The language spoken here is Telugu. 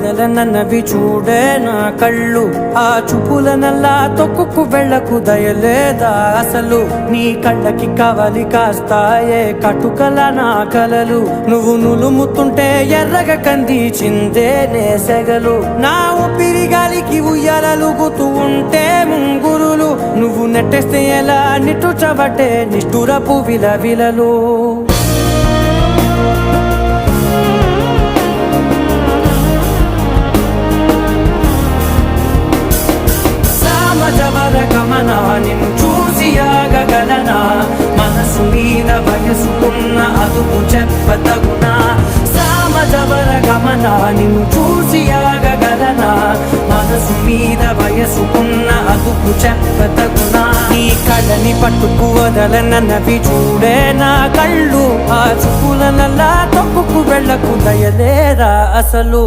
నన్నవి చూడే నా కళ్ళు, ఆ చూపులనల్లా తొక్కుకు వెళ్ళకు దయలేదా అసలు? నీ కళ్ళకి కవలి కాస్తాయే కటుకల నా కలలు, నువ్వు నులుముతుంటే ఎర్రగ కంది చిందే నేసెగలు. నా ఊపిరి గాలికి ఉయ్యాలలుగుతూ ఉంటే ముంగురులు, నువ్వు నెట్టేస్తే ఎలా నిట్టుచబట్టే నిష్ఠురపు విలవిలలు. గమనా నిన్ను చూసి ఆగగలనా? మనసు మీద వయసుకున్న అదుపు చెప్పతగునా? సామజవర గమనా నిన్ను చూసి ఆగగలనా? మనసు మీద వయసుకున్న అదుపు చెప్పతగునా? నీ కళ్ళని పట్టుకు వదలనన్నవి చూడే నా కళ్ళు, ఆ చూపులనల్లా తొక్కుకు వెళ్ళకు దయలేరా అసలు?